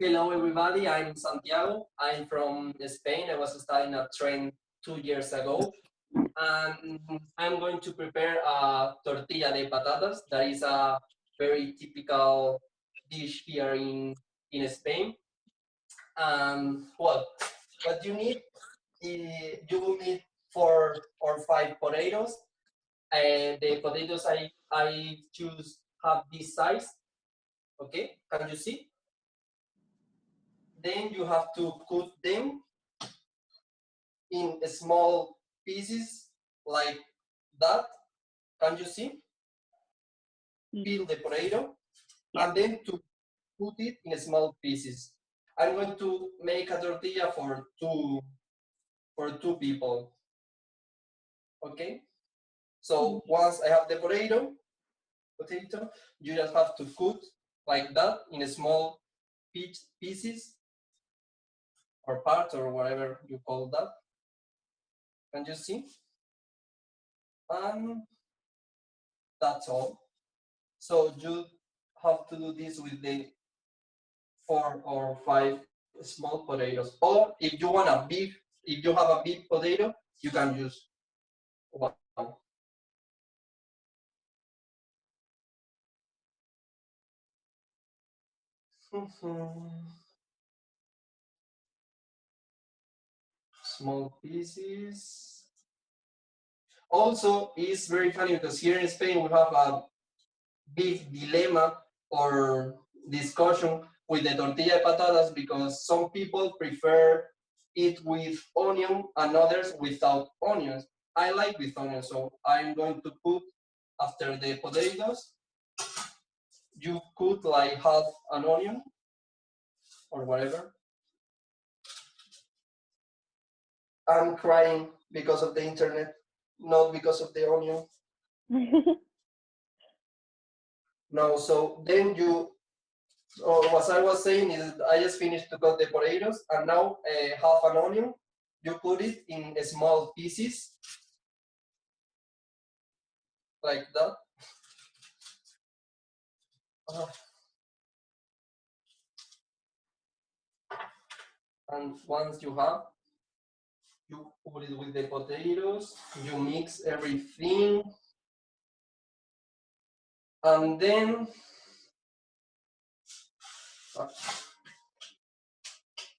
Hello, everybody. I'm Santiago. I'm from Spain. I was studying at train 2 years ago, and I'm going to prepare a tortilla de patatas. That is a very typical dish here in Spain. And well, what you need, you will need 4 or 5 potatoes. And the potatoes I choose have this size. Okay, can you see? Then you have to cut them in small pieces like that. Can you see? Peel the potato Yeah. and then to put it in small pieces. I'm going to make a tortilla for two people. Okay. So once I have the potato, you just have to cut like that in small pieces or parts or whatever you call that. Can you see? And that's all. So you have to do this with the 4 or 5 small potatoes. Or if you want if you have a big potato, you can use one. Small pieces. Also, it's very funny because here in Spain we have a big dilemma or discussion with the tortilla de patatas because some people prefer it with onion and others without onions. I like with onions, so I'm going to put after the potatoes, you cut like half an onion or whatever. I'm crying because of the internet, not because of the onion. No, so then you what I was saying is I just finished to cut the potatoes, and now half an onion, you put it in small pieces like that. And once you have, you put it with the potatoes, you mix everything, and then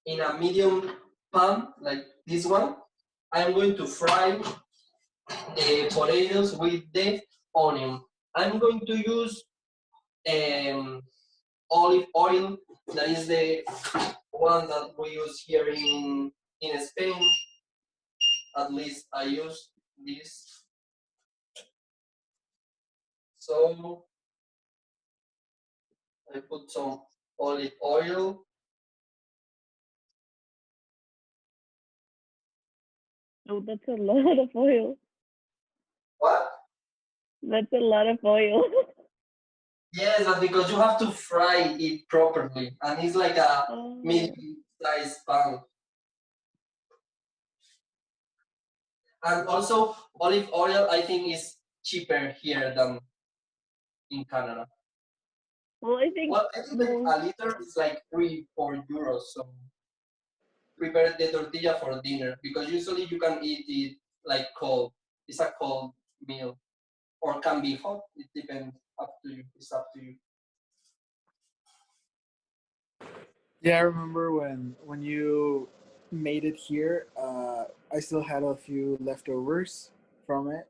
in a medium pan like this one, I'm going to fry the potatoes with the onion. I'm going to use olive oil. That is the one that we use here in Spain. At least I use this. So I put some olive oil. Oh, that's a lot of oil. What? That's a lot of oil. Yes, but because you have to fry it properly, and it's like a Oh. medium-sized pan. And also, olive oil, I think, is cheaper here than in Canada. Well, I think Well, I think like most. a liter is like 3-4 euros. So prepare the tortilla for dinner because usually you can eat it like cold. It's a cold meal or can be hot. It depends. Up to you. It's up to you. Yeah, I remember when you made it here. I still had a few leftovers from it.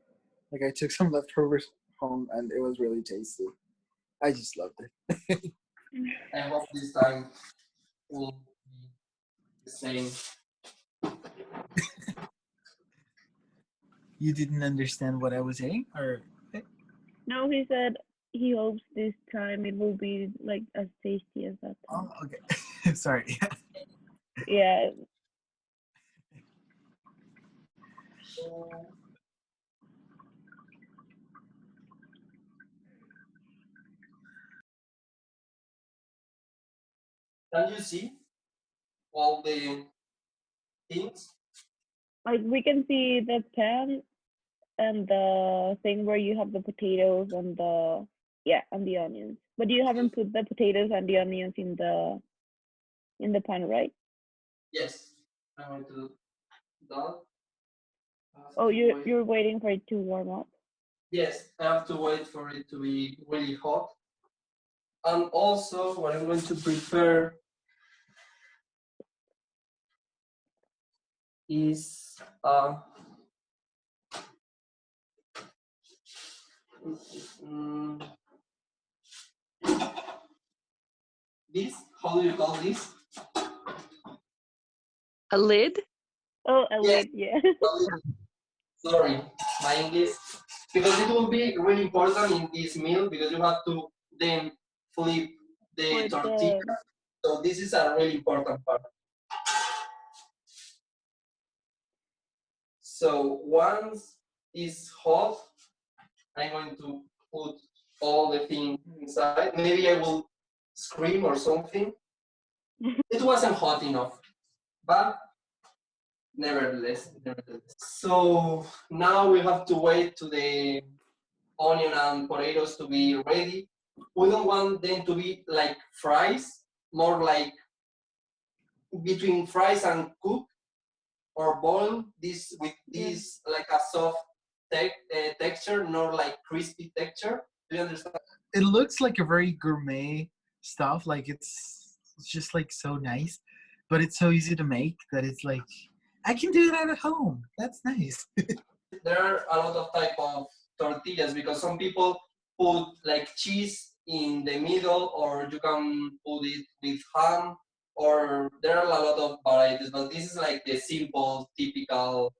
Like I took some leftovers home, and it was really tasty. I just loved it. I hope this time will be the same. You didn't understand what I was saying, or No, he said he hopes this time it will be like as tasty as that oh, time. okay. Sorry. Yeah. So, can you see all the things? Like we can see the pan and the thing where you have the potatoes and the, yeah, and the onions. But you haven't put the potatoes and the onions in the in the pan, right? Yes, I'm going to do that. I have Oh, to wait. you're waiting for it to warm up. Yes, I have to wait for it to be really hot. And also, what I'm going to prepare is mm, this. How do you call this? A lid? Oh, a Yes, lid, yeah. sorry, my English. Because it will be really important in this meal because you have to then flip the With tortilla. the So this is a really important part. So once it's hot, I'm going to put all the things inside. Maybe I will scream or something. It wasn't hot enough, but nevertheless. So now we have to wait to the onion and potatoes to be ready. We don't want them to be like fries, more like between fries and cook or boil this with yeah. this like a soft texture, not like crispy texture. Do you understand? It looks like a very gourmet stuff. Like it's just like so nice, but it's so easy to make that it's like I can do it at home. That's nice. There are a lot of type of tortillas because some people put like cheese in the middle, or you can put it with ham, or there are a lot of varieties. But this is like the simple, typical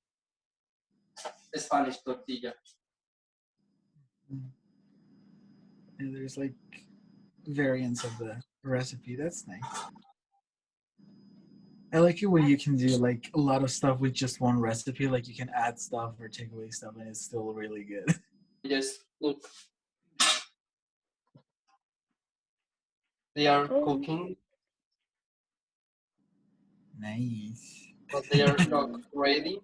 Spanish tortilla. And there's like variants of the recipe. That's nice. I like it when you can do like a lot of stuff with just one recipe. Like you can add stuff or take away stuff, and it's still really good. Just look, they are Oh, cooking, Nice. but they are not ready.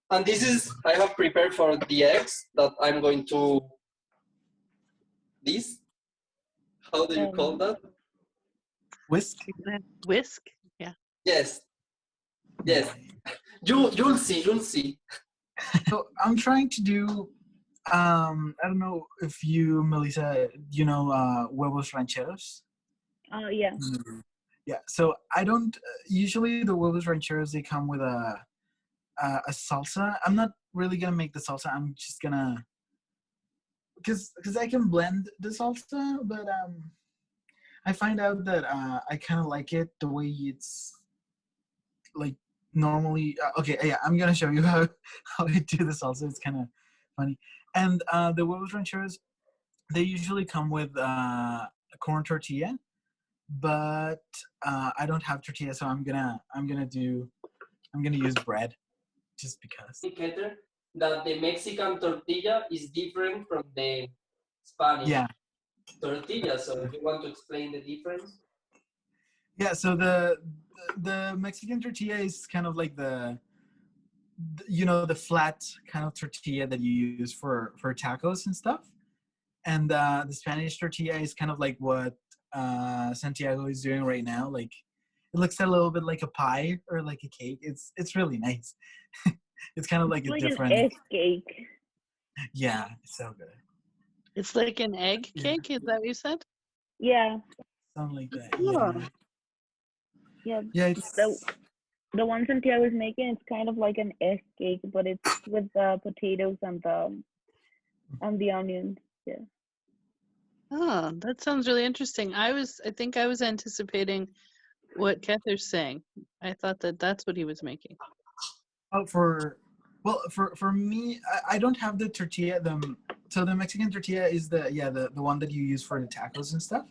And this is I have prepared for the eggs that I'm going to this. How do you call um, that? Whisk. Whisk? Yeah. Yes, yes. Nice. You'll see. You'll see. So I'm trying to do. I don't know if you, Melissa, you know huevos rancheros. yeah. Yeah. So I don't usually the huevos rancheros they come with a salsa. I'm not really gonna make the salsa. I'm just gonna because I can blend the salsa, but I find out that I kind of like it the way it's like normally. Okay, yeah, I'm gonna show you how how I do the salsa. It's kind of funny. And the huevos rancheros they usually come with a corn tortilla, but I don't have tortilla, so I'm gonna use bread just because. Indicator that the Mexican tortilla is different from the Spanish Yeah, tortilla. So you want to explain the difference? yeah. So the Mexican tortilla is kind of like you know the flat kind of tortilla that you use for tacos and stuff, and the Spanish tortilla is kind of like what Santiago is doing right now. Like it looks a little bit like a pie or like a cake. It's really nice. It's kind of It's like a like an different. egg cake. Yeah, it's so good. It's like an egg Yeah, cake, is that what you said? Yeah, something like that. Oh. Yeah, yeah. yeah. The It's the one Santiago is making it's kind of like an egg cake, but it's with the potatoes and the onions. Yeah. Oh, that sounds really interesting. I think I was anticipating what Kether's saying. I thought that that's what he was making. oh, for me, I don't have the tortilla. So the Mexican tortilla is the one that you use for the tacos and stuff.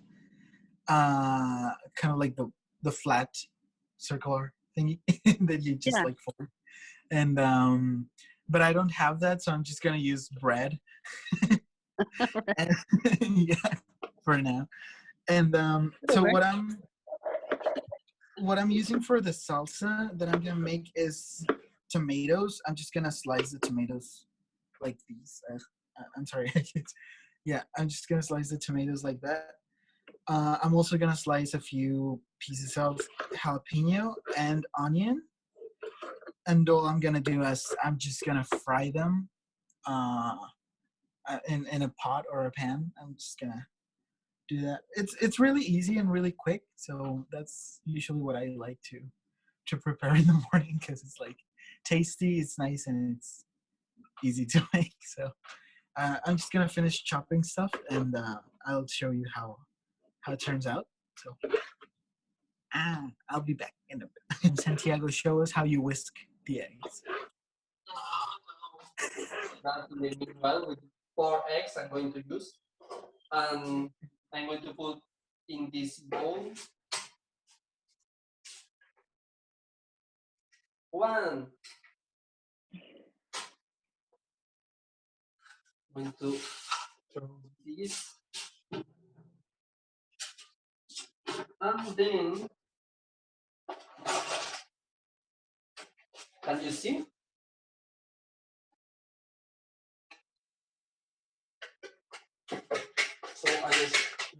Kind of like the flat circular thingy that you just Yeah. like fold. And but I don't have that, so I'm just gonna use bread. And, yeah, for now. And so Whatever. what I'm using for the salsa that I'm gonna make is tomatoes. I'm just gonna slice the tomatoes like these. I'm sorry. Yeah, I'm just gonna slice the tomatoes like that. I'm also gonna slice a few pieces of jalapeno and onion. And all I'm gonna do is I'm just gonna fry them uh, in a pot or a pan. I'm just gonna do that. It's really easy and really quick. So that's usually what I like to prepare in the morning because it's like tasty, it's nice, and it's easy to make. So I'm just gonna finish chopping stuff, and I'll show you how it turns out. So I'll be back in a bit. Santiago, show us how you whisk the eggs. That in the meanwhile, with 4 eggs, I'm going to use, and I'm going to put in this bowl 1. I'm going to throw this, and then can you see? So I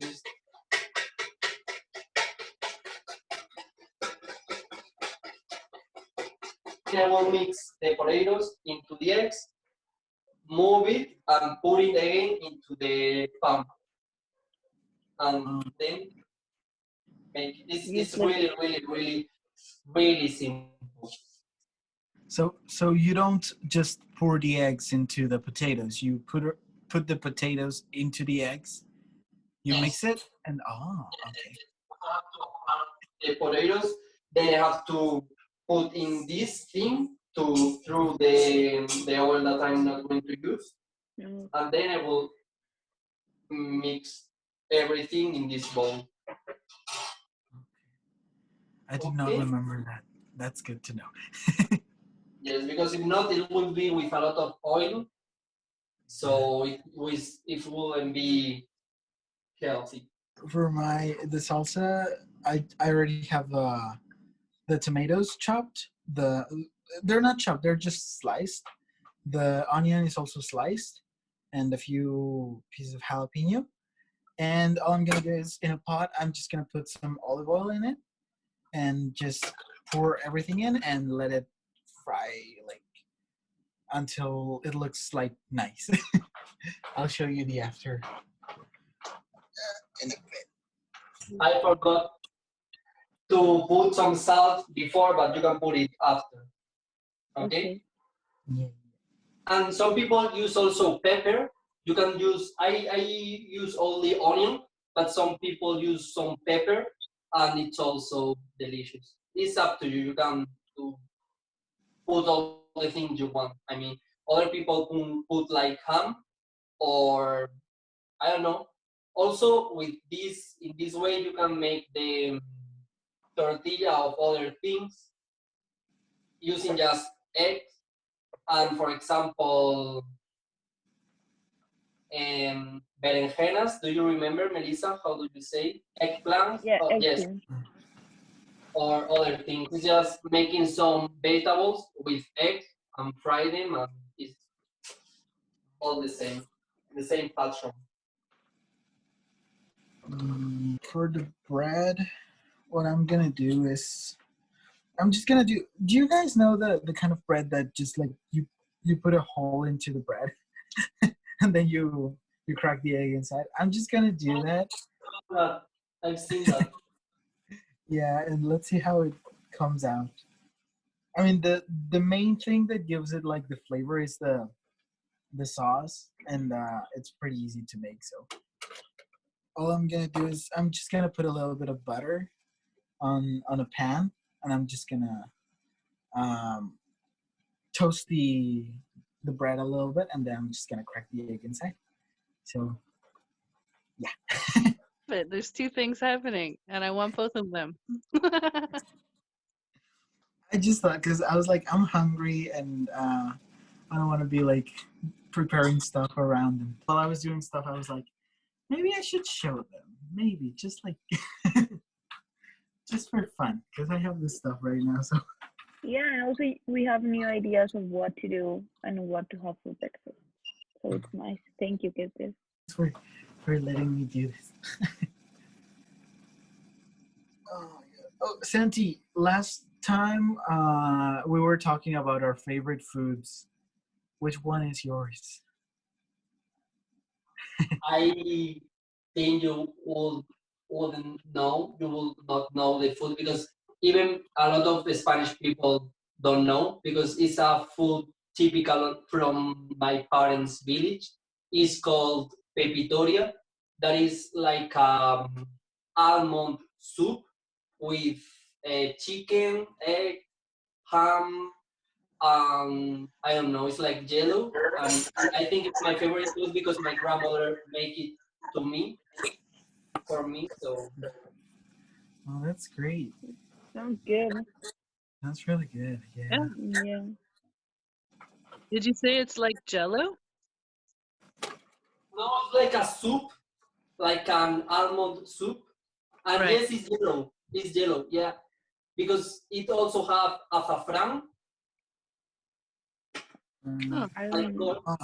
just I will mix the potatoes into the eggs, move it, and put it again into the pan, and then make it. It's really, really, really, really simple. So you don't just pour the eggs into the potatoes. You put the potatoes into the eggs. You mix it, and okay. The potatoes, then I have to put in this thing to through the oil that I'm not going to use, and then I will mix everything in this bowl. I did not remember that. That's good to know. Yes, because if not, it will be with a lot of oil, so it wouldn't be healthy. For the salsa, I already have the tomatoes chopped. They're not chopped; they're just sliced. The onion is also sliced, and a few pieces of jalapeno. And all I'm gonna do is in a pot, I'm just gonna put some olive oil in it, and just pour everything in and let it fry like until it looks like nice. I'll show you the after in a bit. I forgot to put some salt before, but you can put it after. Okay? Yeah. And some people use also pepper. You can use, I use only onion, but some people use some pepper, and it's also delicious. It's up to you. You can put all the things you want. I mean, other people can put like ham, or I don't know. Also, with this, in this way, you can make the tortilla of other things using just eggs. And for example, berenjenas. Do you remember, Melissa? How do you say eggplants? Yeah, Oh, yes, eggplant. or other things. It's just making some vegetables with eggs and fry them, and it's all the same pattern. For the bread, what I'm gonna do is I'm just gonna do. Do you guys know the kind of bread that just like you put a hole into the bread and then you crack the egg inside? I'm just gonna do that. I've seen that. Yeah, and let's see how it comes out. I mean, the main thing that gives it like the flavor is the sauce, and it's pretty easy to make. So all I'm gonna do is I'm just gonna put a little bit of butter on a pan, and I'm just gonna um, toast the bread a little bit, and then I'm just gonna crack the egg inside. So yeah. But there's two things happening, and I want both of them. I just thought because I was like I'm hungry and I don't want to be like preparing stuff around them. While I was doing stuff, I was like, maybe I should show them. Maybe just like just for fun because I have this stuff right now. So Yeah, and also we have new ideas of what to do and what to have for breakfast. So it's nice. Thank you, Kete. thanks for letting me do this. Santi, last time we were talking about our favorite foods. Which one is yours? I think you wouldn't know. You will not know the food because even a lot of the Spanish people don't know because it's a food typical from my parents' village. It's called pepitoria. That is like almond soup with chicken, egg, ham, I don't know, it's like jello, and I think it's my favorite food because my grandmother make it to me for me. So Oh, that's great. Sounds good. That's really good. Yeah. Yeah. Yeah. Did you say it's like Jello? no, it's like a soup, like an almond soup, and Right. yes, it's yellow. It's yellow, yeah, because it also have azafran, Oh, I don't. alcohol.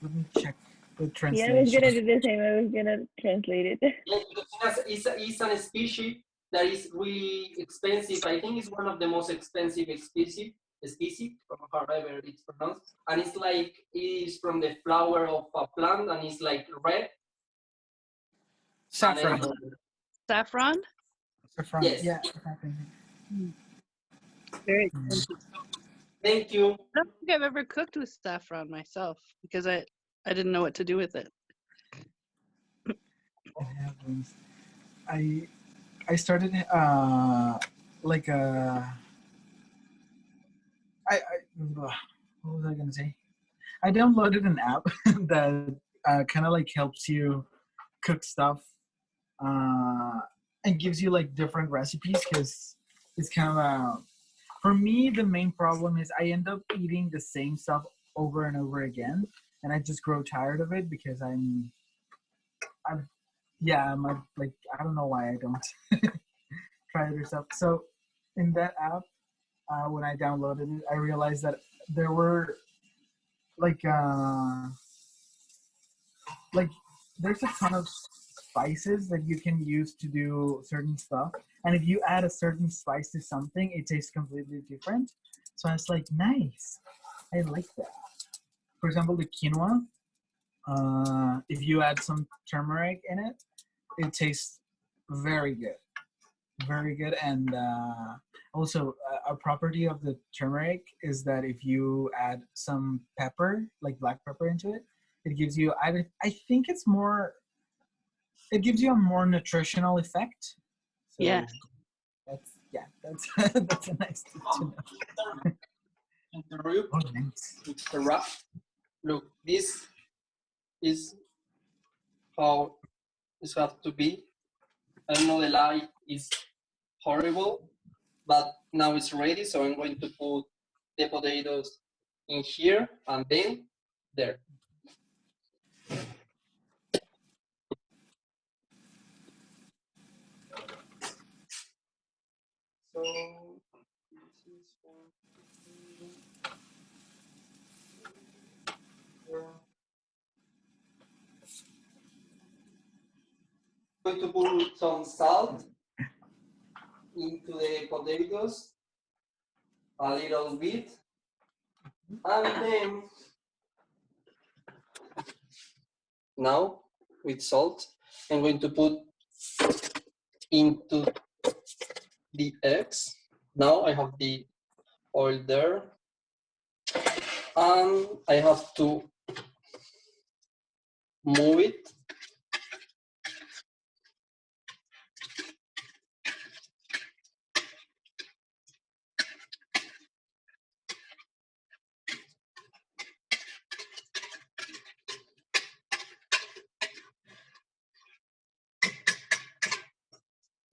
Let me check the Yeah, I was translation. gonna do the same. I was gonna translate it. Yeah, because it's a species that is really expensive. I think it's one of the most expensive species, however it's pronounced. And it's like it is from the flower of a plant, and it's like red. And I don't Saffron. know. saffron? Saffron. Yes, Yeah. Saffron. Mm, Very Mm, expensive. thank you. I don't think I've ever cooked with saffron myself because I didn't know what to do with it. it happens. I I started like what was I gonna say? I downloaded an app that kind of like helps you cook stuff uh, and gives you like different recipes because it's kind of for me the main problem is I end up eating the same stuff over and over again and I just grow tired of it because I'm yeah I'm like I don't know why I don't try other stuff. So in that app, when I downloaded it, I realized that there were like like there's a ton of spices that you can use to do certain stuff, and if you add a certain spice to something, it tastes completely different. So I was like, nice, I like that. For example, the quinoa. If you add some turmeric in it, it tastes very good. Very good. And also, a property of the turmeric is that if you add some pepper, like black pepper, into it, it gives you. I think it's more. It gives you a more nutritional effect. So Yes. that's yeah. That's that's a nice tip to know. Interrupt. Oh, nice. Interrupt. Look, this is how it has to be. I don't know the light is horrible, but now it's ready. So I'm going to put the potatoes in here and then there. So this is one, two, three, going to put some salt into the potatoes, a little bit, and then now with salt, I'm going to put into the eggs. Now I have the oil there, and I have to move it.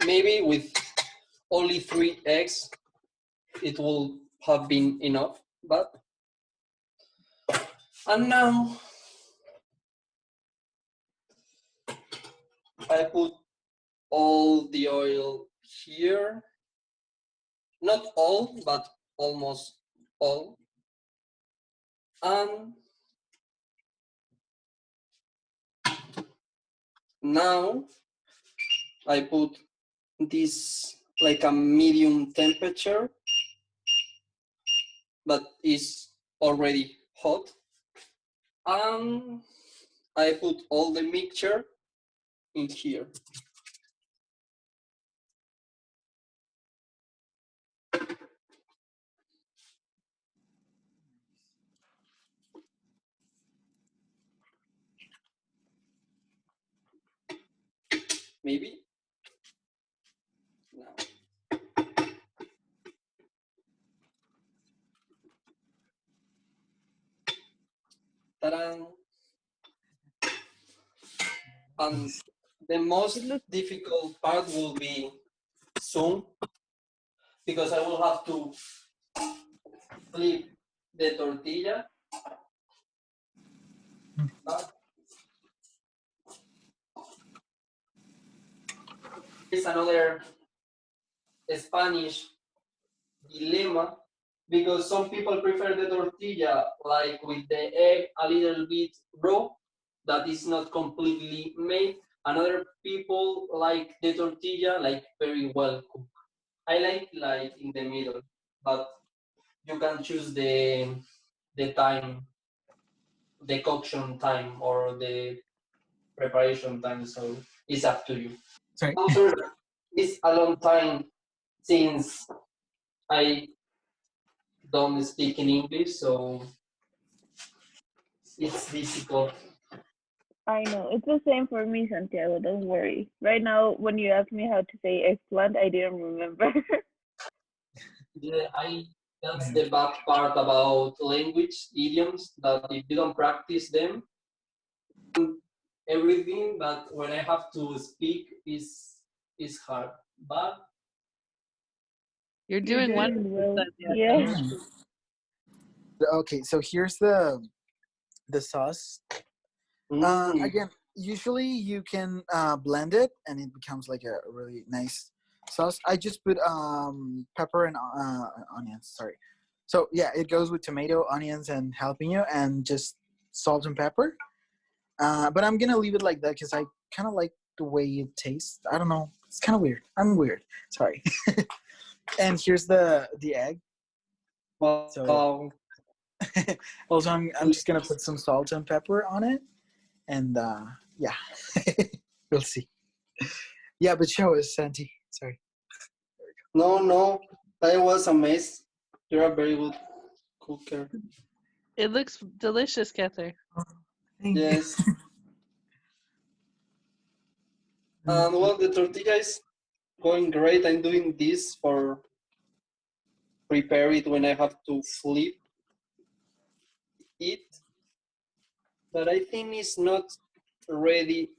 Maybe with only 3 eggs, it will have been enough, but, and now I put all the oil here, not all, but almost all, and now I put this like a medium temperature, but it's already hot. And I put all the mixture in here. Maybe? No. Ta-da! And the most difficult part will be soon, because I will have to flip the tortilla. It's another Spanish dilemma, because some people prefer the tortilla like with the egg a little bit raw, that is not completely made. Another people like the tortilla like very well cooked. I like in the middle, but you can choose the time, the coction time or the preparation time, so it's up to you. Sorry. Also, it's a long time since I don't speak in English, so it's difficult. I know. It's the same for me, Santiago. Don't worry. Right now, when you ask me how to say eggplant, I didn't remember. Yeah, that's the bad part about language, idioms, that if you don't practice them, everything, but when I have to speak is hard. But You're You're doing doing wonderful, well. Santiago. Yeah. Okay, so here's the sauce. Again, usually you can blend it and it becomes like a really nice sauce. I just put pepper and onions. Sorry. So yeah, it goes with tomato, onions, and jalapeno, and just salt and pepper. But I'm gonna leave it like that because I kind of like the way it tastes. I don't know. It's kind of weird. I'm weird. Sorry. And here's the egg. So also, I'm just gonna put some salt and pepper on it, and yeah, we'll see. Yeah, but show us, Santi. Sorry. no, I was amazed. You're a very good cooker. It looks delicious, Kether. Yes. And well, the tortilla is going great. I'm doing this for prepare it when I have to flip it, but I think it's not ready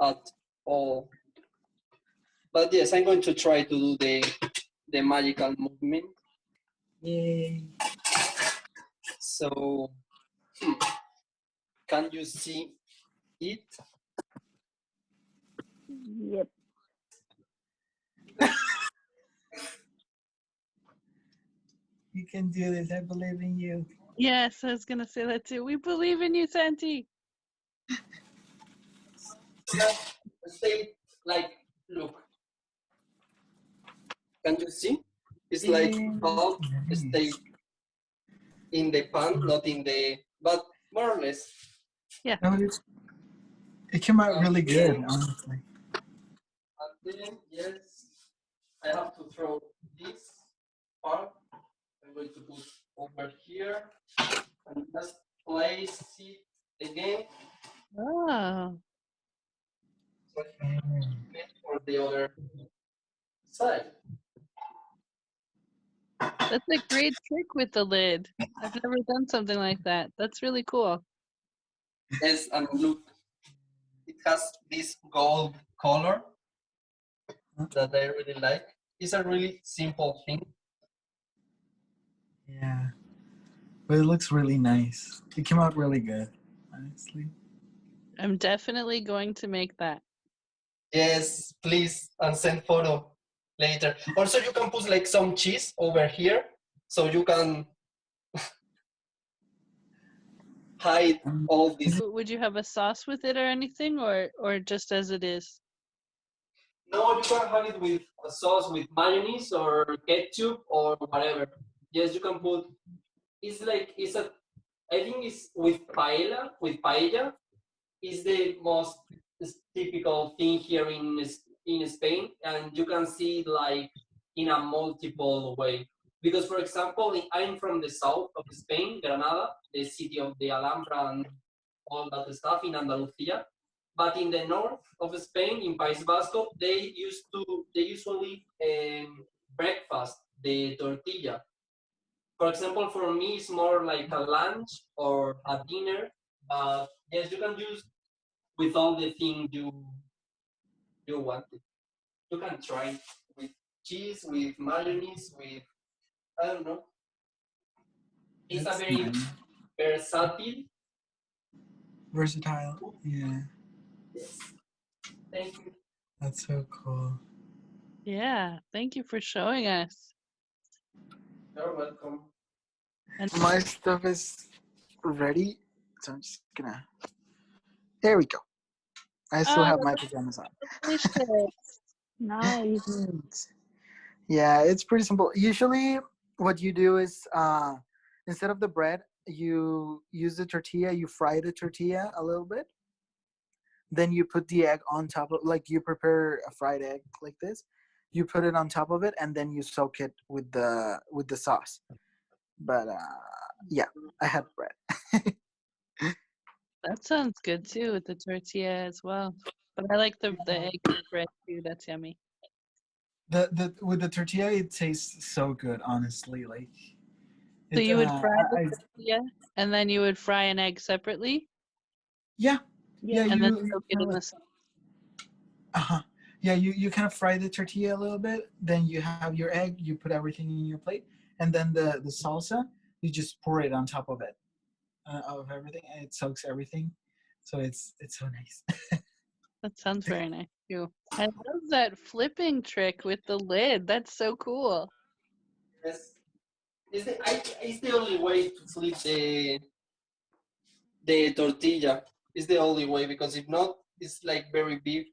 at all. But yes, I'm going to try to do the magical movement. Yay. So, can you see it? Yep. You can do this. I believe in you. Yes, I was gonna say that too. We believe in you, Santi. Stay like, look. Can you see? It's like half stay in the pan, not in the, but more or less. Yeah. No, it came out really good, Okay. honestly. And then, yes, I have to throw this part. I'm going to put over here and just place it again. Oh, So I have to keep it for the other side. that's a great trick with the lid. I've never done something like that. That's really cool. Yes, and look, it has this gold color that I really like. It's a really simple thing. Yeah, but it looks really nice. It came out really good, honestly. I'm definitely going to make that. Yes, please, and send photo later. Also, you can put like some cheese over here, so you can hide all this. Would you have a sauce with it or anything, or just as it is? No, you can have it with a sauce with mayonnaise or ketchup or whatever. Yes, you can put. It's like it's a. I think it's with paella. With paella, is the most typical thing here in Spain, and you can see it like in a multiple way. Because, for example, I'm from the south of Spain, Granada, the city of the Alhambra and all that stuff in Andalusia. But in the north of Spain, in País Vasco, they usually breakfast the tortilla. For example, for me, it's more like a lunch or a dinner. But yes, you can use with all the things you wanted. You can try with cheese, with mayonnaise, with I don't know. It's a That's very nice. versatile. Versatile. Yeah, Thank you. that's so cool. Yeah, thank you for showing us. You're welcome. My stuff is ready, so I'm just gonna. There we go. I still Oh, have my pajamas on. delicious. Nice. Yeah, it's pretty simple. Usually, what you do is instead of the bread, you use the tortilla. You fry the tortilla a little bit. Then you put the egg on top of, like you prepare a fried egg like this. You put it on top of it, and then you soak it with the sauce. But yeah, I had bread. That sounds good too with the tortilla as well. But I like the egg with bread too. That's yummy. The with the tortilla, it tastes so good. Honestly, like So it. you would fry the I tortilla and then you would fry an egg separately yeah yeah Yeah. and then you soak it kind in of the like yeah you kind of fry the tortilla a little bit. Then you have your egg. You put everything in your plate, and then the salsa, you just pour it on top of it of everything, and it soaks everything. So it's so nice. That sounds very nice too. I love that flipping trick with the lid. That's so cool. Yes. It's the only way to flip the tortilla. It's the only way because if not, it's like very big.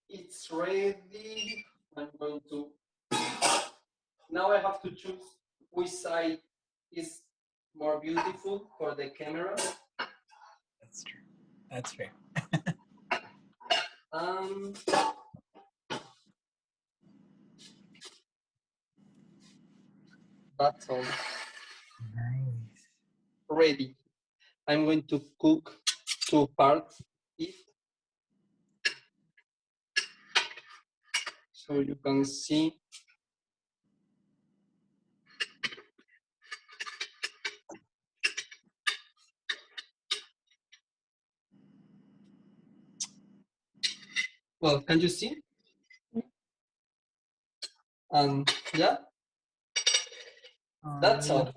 It's ready. I'm going to. Now I have to choose which side is more beautiful for the camera. That's true. That's fair. Um, that's all. Nice. Ready. I'm going to cook two parts it so you can see. Well, can you see? And yeah, Oh, that's all.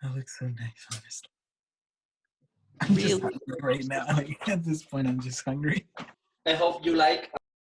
that looks so nice. Honestly, I'm just Really hungry right now. Like, at this point, I'm just hungry. I hope you like